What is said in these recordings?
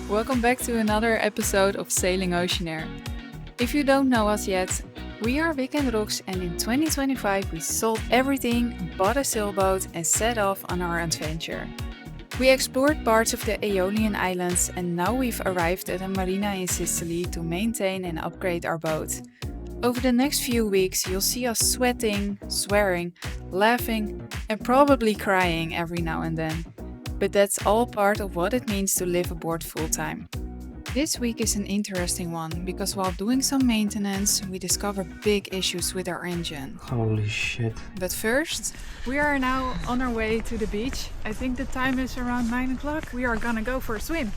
Welcome back to another episode of Sailing Ocean Air. If you don't know us yet, we are Weekend Rocks, and in 2025 we sold everything, bought a sailboat and set off on our adventure. We explored parts of the Aeolian Islands and now we've arrived at a marina in Sicily to maintain and upgrade our boat. Over the next few weeks you'll see us sweating, swearing, laughing and probably crying every now and then. But that's all part of what it means to live aboard full-time. This week is an interesting one because while doing some maintenance, we discover big issues with our engine. Holy shit. But first, we are now on our way to the beach. I think the time is around 9 o'clock. We are gonna go for a swim.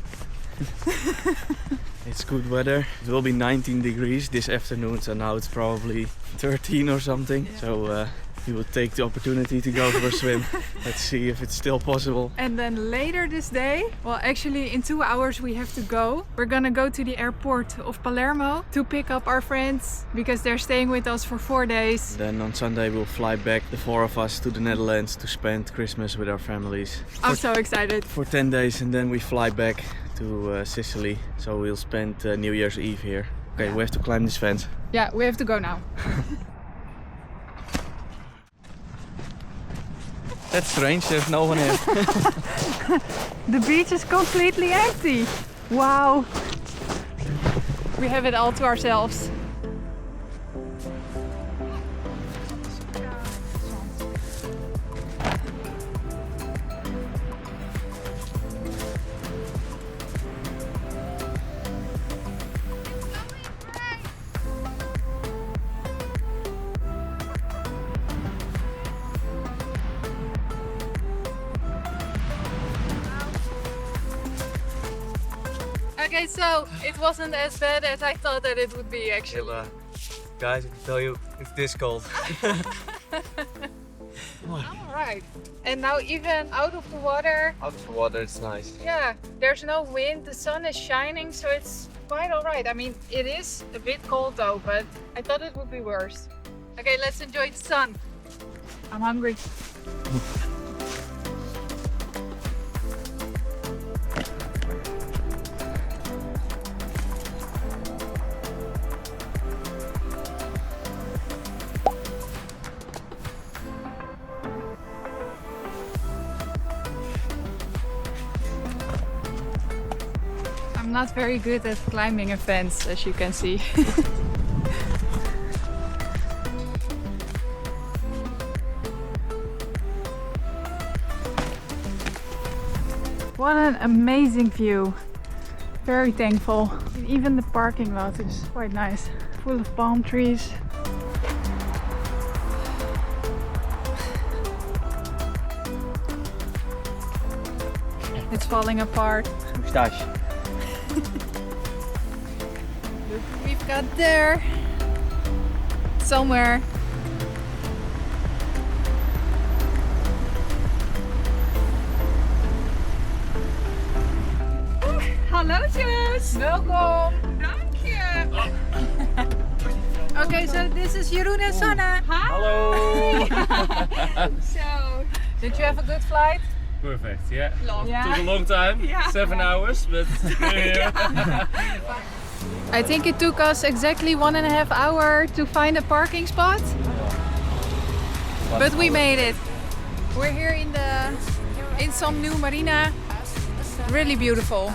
It's good weather. It will be 19 degrees this afternoon, so now it's probably 13 or something. Yeah. So we will take the opportunity to go for a swim. Let's see if it's still possible. And then later this day, well actually in 2 hours we have to go. We're gonna go to the airport of Palermo to pick up our friends because they're staying with us for 4 days. Then on Sunday we'll fly back, the 4 of us, to the Netherlands to spend Christmas with our families. I'm so excited. For 10 days and then we fly back to Sicily. So we'll spend New Year's Eve here. Okay, we have to climb this fence. Yeah, we have to go now. That's strange, there's no one here. The beach is completely empty. Wow. We have it all to ourselves. Okay, so it wasn't as bad as I thought that it would be actually. Yeah, guys, I can tell you, it's this cold. Alright. And now even out of the water. Out of the water, it's nice. Yeah, there's no wind, the sun is shining, so it's quite alright. I mean, it is a bit cold though, but I thought it would be worse. Okay, let's enjoy the sun. I'm hungry. I'm not very good at climbing a fence, as you can see. What an amazing view. Very thankful. Even the parking lot is quite nice. Full of palm trees. It's falling apart. Moustache. Look, we've got there somewhere. Hallo Jess! Welkom! Dank je! Okay, so this is Jeroen and Sanne. Hi! Hello! So, did you have a good flight? Perfect, yeah. Long. Yeah. Took a long time, 7 hours, but we're here. I think it took us exactly 1.5 hours to find a parking spot. But we made it. We're here in some new marina. Really beautiful.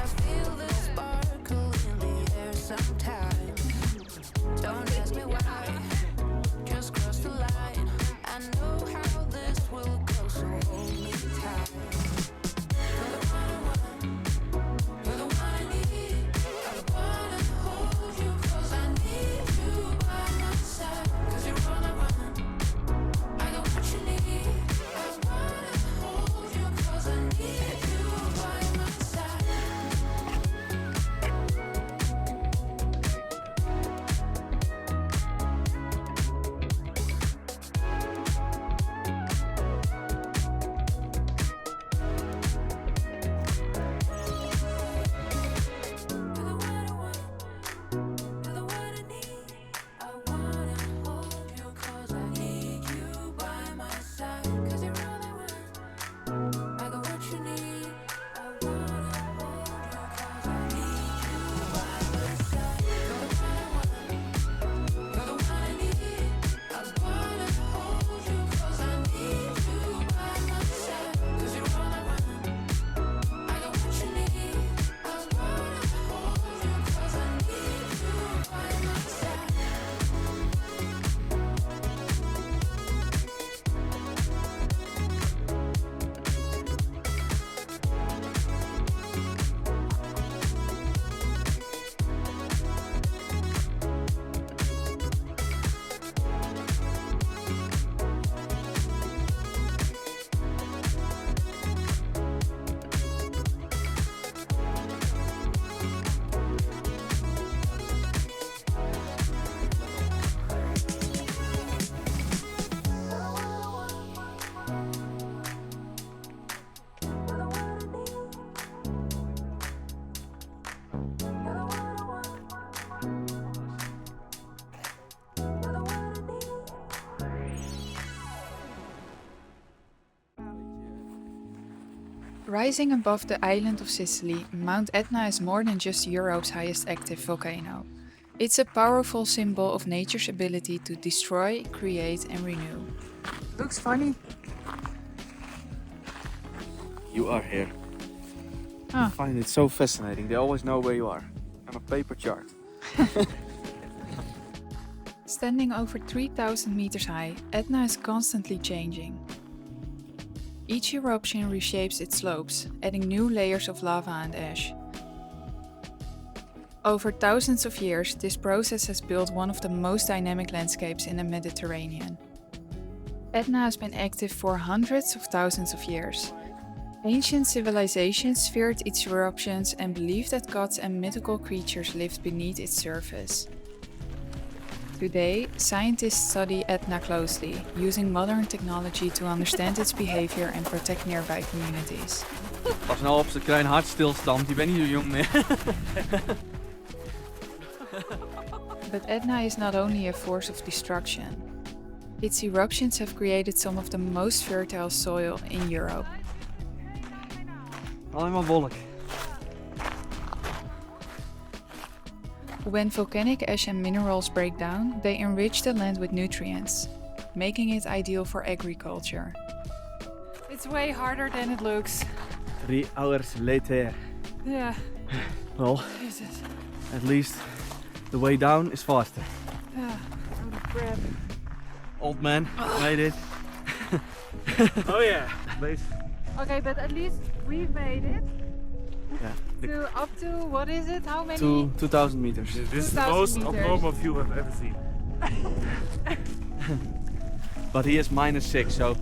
Rising above the island of Sicily, Mount Etna is more than just Europe's highest active volcano. It's a powerful symbol of nature's ability to destroy, create, and renew. Looks funny. You are here. Ah. I find it so fascinating. They always know where you are on a paper chart. Standing over 3,000 meters high, Etna is constantly changing. Each eruption reshapes its slopes, adding new layers of lava and ash. Over thousands of years, this process has built one of the most dynamic landscapes in the Mediterranean. Etna has been active for hundreds of thousands of years. Ancient civilizations feared its eruptions and believed that gods and mythical creatures lived beneath its surface. Today, scientists study Etna closely, using modern technology to understand its behavior and protect nearby communities. Pas nou op, ze krijgen hartstilstand. Je bent niet zo jong meer. But Etna is not only a force of destruction. Its eruptions have created some of the most fertile soil in Europe. Alleen maar wolk. When volcanic ash and minerals break down, they enrich the land with nutrients, making it ideal for agriculture. It's way harder than it looks. 3 hours later. Yeah. Well, Jesus. at least the way down is faster. Yeah. Out of breath. Old man, made it. Oh yeah. Okay, but at least we made it. Yeah. Up to, what is it? How many? 2,000 meters. This is the 2,000 most meters. abnormal view I've ever seen. But he is -6, so.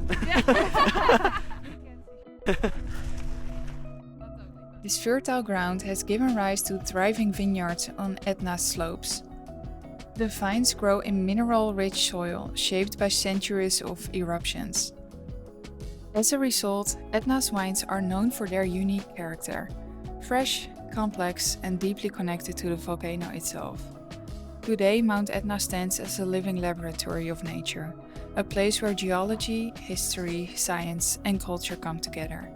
This fertile ground has given rise to thriving vineyards on Etna's slopes. The vines grow in mineral-rich soil shaped by centuries of eruptions. As a result, Etna's wines are known for their unique character. Fresh, complex, and deeply connected to the volcano itself. Today, Mount Etna stands as a living laboratory of nature, a place where geology, history, science, and culture come together.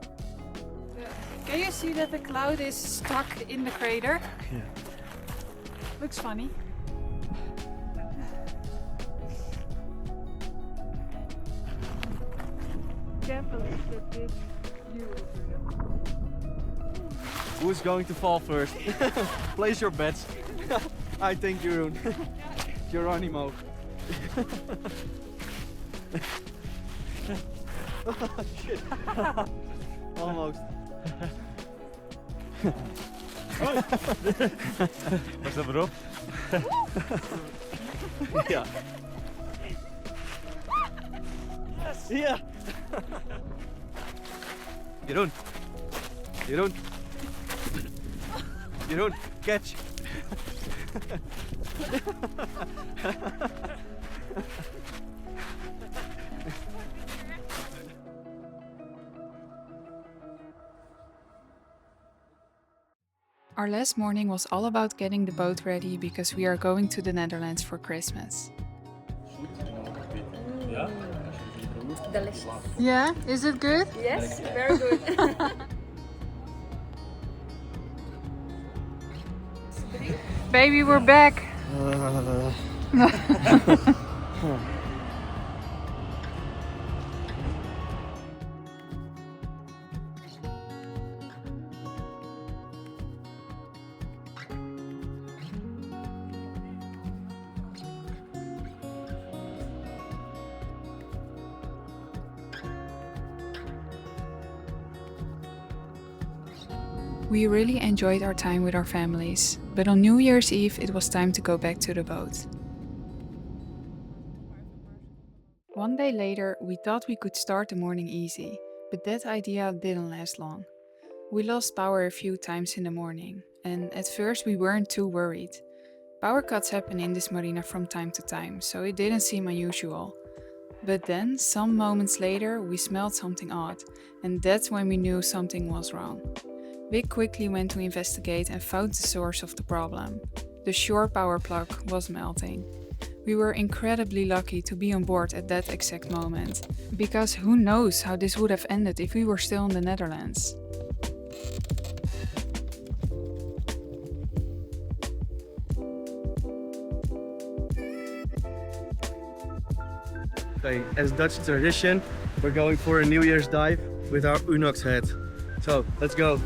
Can you see that the cloud is stuck in the crater? Yeah. Looks funny. Can't believe that this view is real. Who's going to fall first? Place your bets. I think Jeroen. Geronimo. Oh, shit. Almost. Was dat erop? Ja. Ja. Jeroen. Jeroen. Jeroen, catch. Our last morning was all about getting the boat ready because we are going to the Netherlands for Christmas. Ja? Delicious. Yeah, is it good? Yes, very good. Baby, we're back! We really enjoyed our time with our families, but on New Year's Eve it was time to go back to the boat. One day later, we thought we could start the morning easy, but that idea didn't last long. We lost power a few times in the morning, and at first we weren't too worried. Power cuts happen in this marina from time to time, so it didn't seem unusual. But then, some moments later, we smelled something odd, and that's when we knew something was wrong. Vic quickly went to investigate and found the source of the problem. The shore power plug was melting. We were incredibly lucky to be on board at that exact moment, because who knows how this would have ended if we were still in the Netherlands. Okay, as Dutch tradition, we're going for a New Year's dive with our Unox head. So, let's go.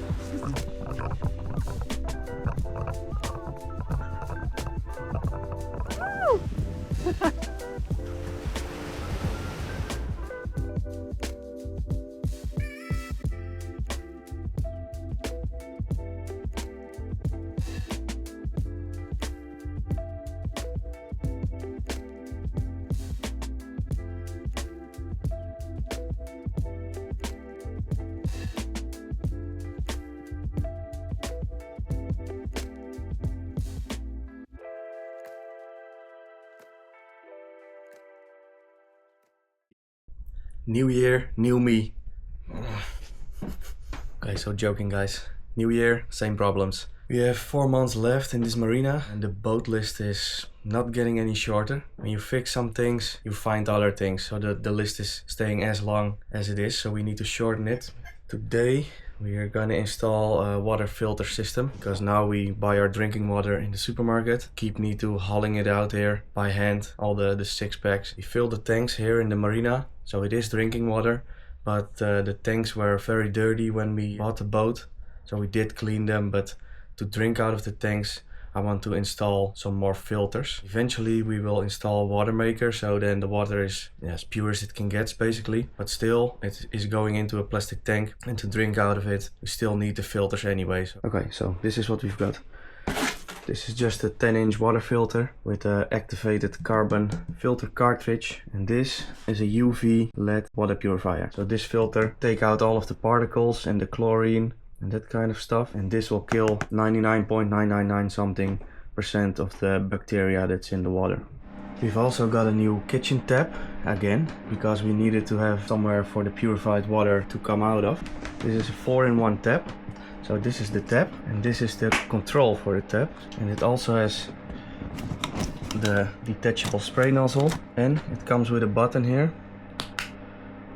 New year, new me. Okay, so joking guys. New year, same problems. We have 4 months left in this marina and the boat list is not getting any shorter. When you fix some things, you find other things. So the list is staying as long as it is, so we need to shorten it. Today we are gonna install a water filter system, because now we buy our drinking water in the supermarket. Need to hauling it out here by hand, all the 6-packs. We fill the tanks here in the marina, so it is drinking water, but the tanks were very dirty when we bought the boat, so we did clean them, but to drink out of the tanks I want to install some more filters. Eventually we will install a water maker, so then the water is as pure as it can get basically, but still it is going into a plastic tank, and to drink out of it we still need the filters anyways. Okay, so this is what we've got. This is just a 10-inch water filter with an activated carbon filter cartridge, and this is a UV LED water purifier. So this filter take out all of the particles and the chlorine and that kind of stuff, and this will kill 99.999 something % of the bacteria that's in the water. We've also got a new kitchen tap again, because we needed to have somewhere for the purified water to come out of. This is a 4-in-1 tap. So this is the tap, and this is the control for the tap, and it also has the detachable spray nozzle, and it comes with a button here,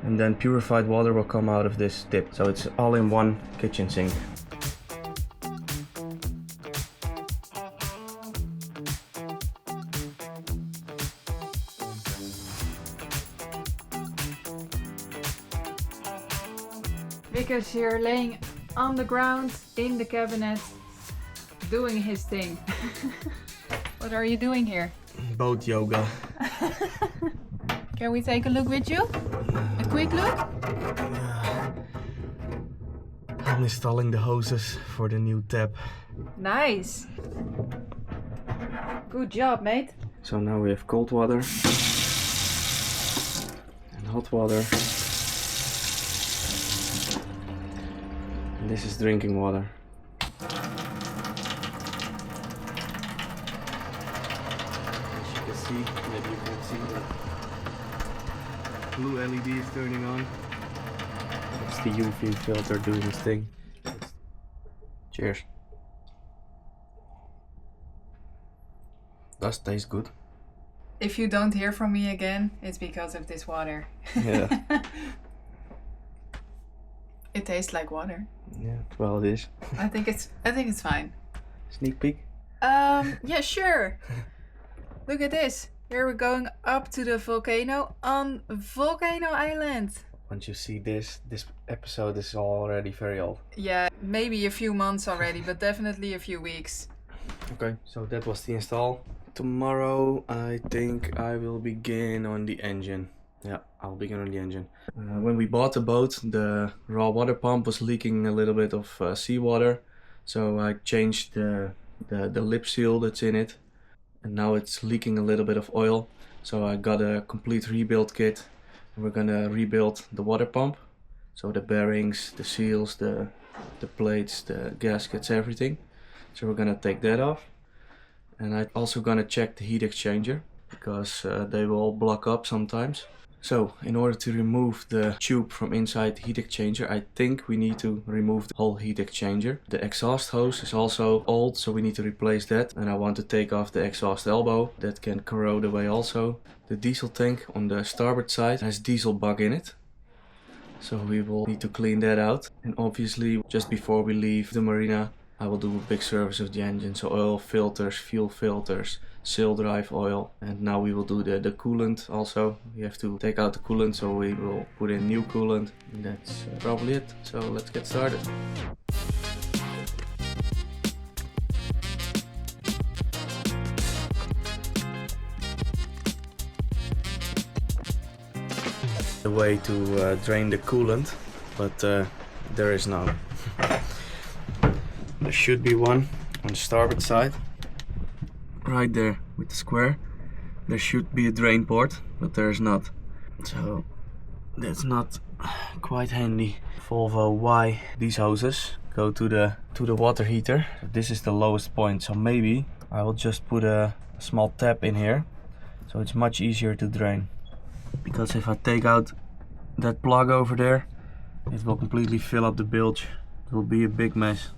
and then purified water will come out of this tip. So it's all in one kitchen sink. Because you're laying on the ground in the cabinet doing his thing. What are you doing here? Boat yoga. Can we take a look with you? A quick look? I'm installing the hoses for the new tap. Nice. Good job, mate. So now we have cold water and hot water. And this is drinking water. As you can see, maybe you can see the blue LED is turning on. It's the UV filter doing its thing. Cheers. Does taste good. If you don't hear from me again, it's because of this water. Yeah. It tastes like water. Yeah, well it is. I think it's fine. Sneak peek? Yeah, sure. Look at this. Here we're going up to the volcano on Volcano Island. Once you see this episode is already very old. Yeah, maybe a few months already, but definitely a few weeks. Okay, so that was the install. Tomorrow I think I will begin on the engine. Yeah, I'll begin on the engine. When we bought the boat, the raw water pump was leaking a little bit of seawater. So I changed the lip seal that's in it. And now it's leaking a little bit of oil. So I got a complete rebuild kit. And we're gonna rebuild the water pump. So the bearings, the seals, the plates, the gaskets, everything. So we're gonna take that off. And I'm also gonna check the heat exchanger, because they will block up sometimes. So, in order to remove the tube from inside the heat exchanger, I think we need to remove the whole heat exchanger. The exhaust hose is also old, so we need to replace that. And I want to take off the exhaust elbow, that can corrode away also. The diesel tank on the starboard side has diesel bug in it. So we will need to clean that out. And obviously, just before we leave the marina, I will do a big service of the engine. So oil filters, fuel filters, sail drive oil, and now we will do the coolant also. We have to take out the coolant, so we will put in new coolant. And that's probably it. So let's get started. The way to drain the coolant, but there is none. There should be one on the starboard side. Right there with the square. There should be a drain port, but there is not. So that's not quite handy. Volvo Y, these hoses go to the water heater. So this is the lowest point, so maybe I will just put a small tap in here, so it's much easier to drain. Because if I take out that plug over there, it will completely fill up the bilge. It will be a big mess.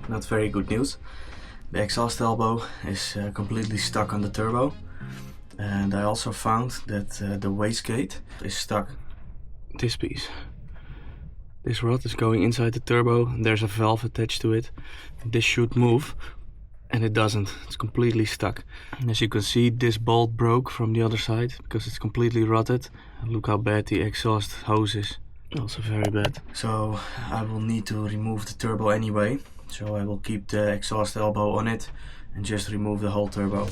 Not very good news. The exhaust elbow is completely stuck on the turbo, and I also found that the wastegate is stuck. This piece. This rod is going inside the turbo, and there's a valve attached to it. This should move, and it doesn't. It's completely stuck. And as you can see, this bolt broke from the other side because it's completely rotted. Look how bad the exhaust hose is. Also very bad. So I will need to remove the turbo anyway. So I will keep the exhaust elbow on it and just remove the whole turbo.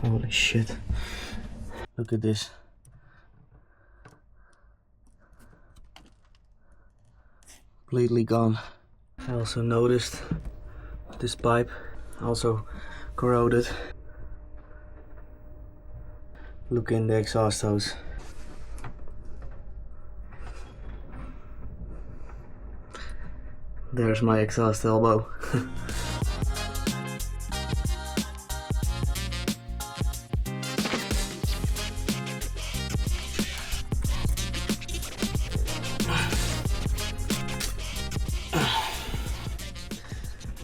Holy shit. Look at this. Completely gone. I also noticed this pipe also corroded. Look in the exhaust hose. There's my exhaust elbow.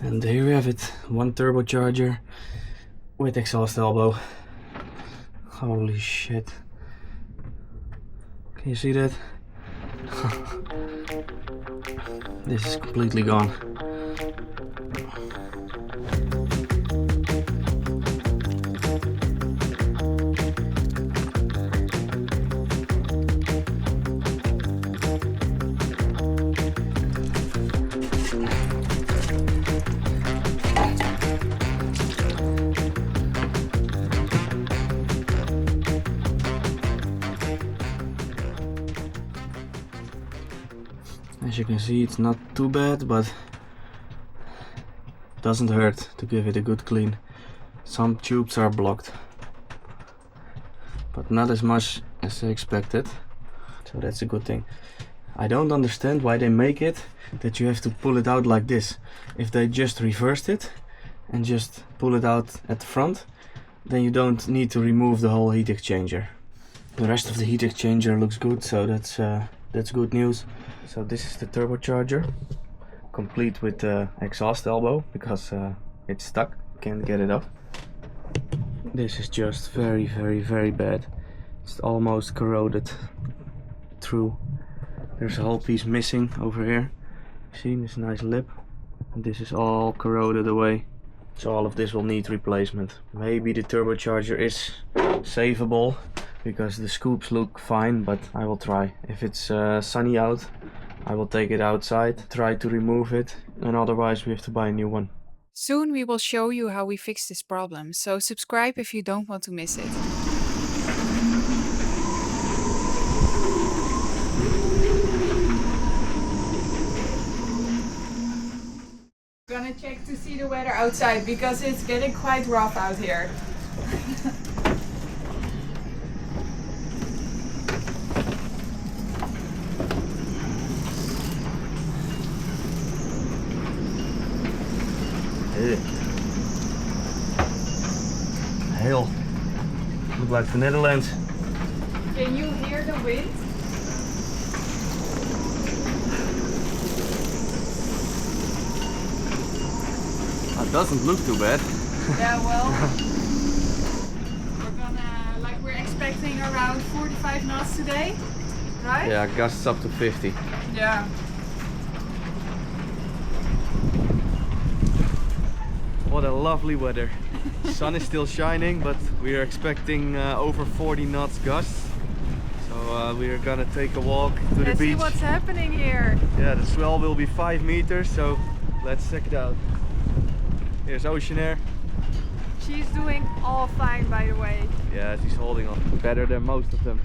And here we have it, one turbocharger with exhaust elbow. Holy shit. Can you see that? This is completely gone. As you can see, it's not too bad, but it doesn't hurt to give it a good clean. Some tubes are blocked, but not as much as I expected, so that's a good thing. I don't understand why they make it that you have to pull it out like this. If they just reversed it and just pull it out at the front, then you don't need to remove the whole heat exchanger. The rest of the heat exchanger looks good, so that's good news. So this is the turbocharger, complete with the exhaust elbow, because it's stuck, can't get it off. This is just very, very, very bad. It's almost corroded through. There's a whole piece missing over here. See this nice lip? And this is all corroded away. So all of this will need replacement. Maybe the turbocharger is savable. because the scoops look fine, but I will try. If it's sunny out, I will take it outside, try to remove it, and otherwise we have to buy a new one. Soon we will show you how we fix this problem, so subscribe if you don't want to miss it. Gonna check to see the weather outside because it's getting quite rough out here. Hail. Look like the Netherlands. Can you hear the wind? It doesn't look too bad. Yeah, well, we're expecting around 45 knots today, right? Yeah, gusts up to 50. Yeah. What a lovely weather. Sun is still shining, but we are expecting over 40 knots gusts. So we are gonna take a walk to the Let's beach. see what's happening here. Yeah, the swell will be 5 meters, so let's check it out. Here's Ocean Air. She's doing all fine, by the way. Yeah, she's holding on better than most of them.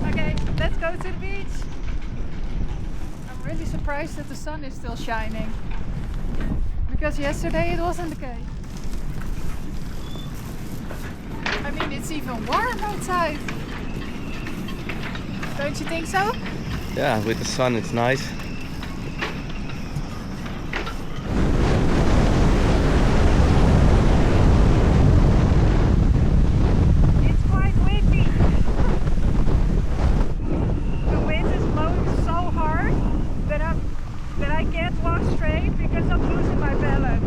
Okay, let's go to the beach. I'm really surprised that the sun is still shining. Because yesterday it wasn't the case. I mean, it's even warm outside. Don't you think so? Yeah, with the sun it's nice. It's quite windy. The wind is blowing so hard that I can't walk straight because I'm losing my balance.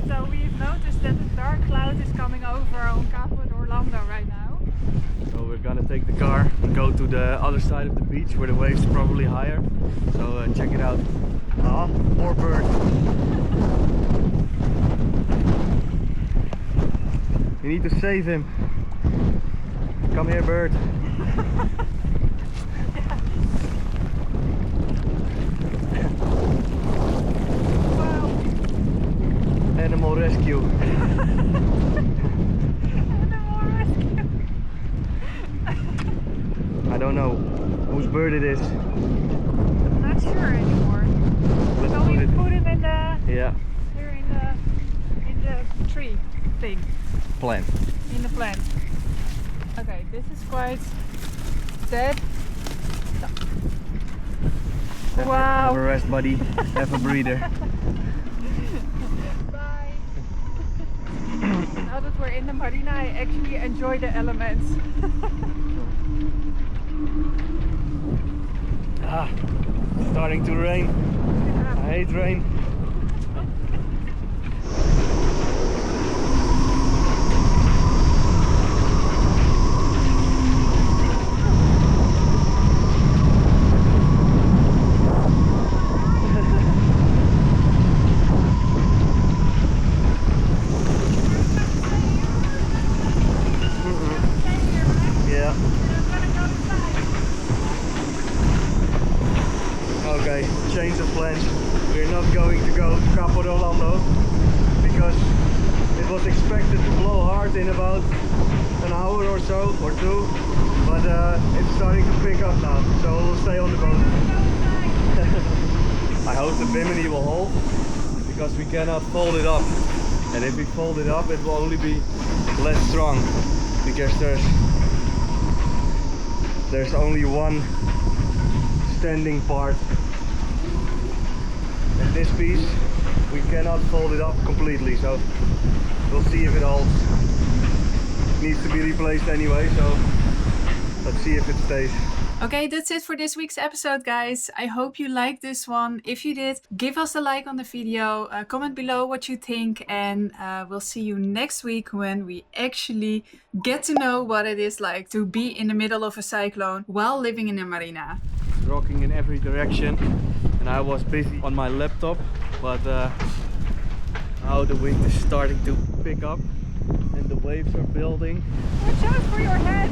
So we've noticed that the dark cloud is coming over on Capo d'Orlando right now. So we're gonna take the car and go to the other side of the beach where the waves are probably higher. So check it out. Ah, more bird. You need to save him. Come here, bird. Wow. Animal rescue. Animal rescue. I don't know whose bird it is. I'm not sure anymore. Let's So we put it. put him in the Yeah, here in the tree thing. plant. In the plant. Okay, this is quite dead. Have Wow. a rest, buddy. Have a breather. Bye. Now that we're in the marina, I actually enjoy the elements. Ah, starting to rain. I hate rain. Yeah. Okay, change of plans. We're not going to go to Capo d'Orlando because it was expected to blow hard in about an hour or so, or two, but it's starting to pick up now, so we'll stay on the boat. I hope the bimini will hold, because we cannot fold it up, and if we fold it up it will only be less strong, because there's only one standing part. And this piece, we cannot fold it up completely, so we'll see if it holds. It needs to be replaced anyway, so let's see if it stays. Okay, that's it for this week's episode, guys. I hope you liked this one. If you did, give us a like on the video, comment below what you think, and we'll see you next week when we actually get to know what it is like to be in the middle of a cyclone while living in a marina. Rocking in every direction, and I was busy on my laptop, but now the wind is starting to pick up and the waves are building. Watch out for your head.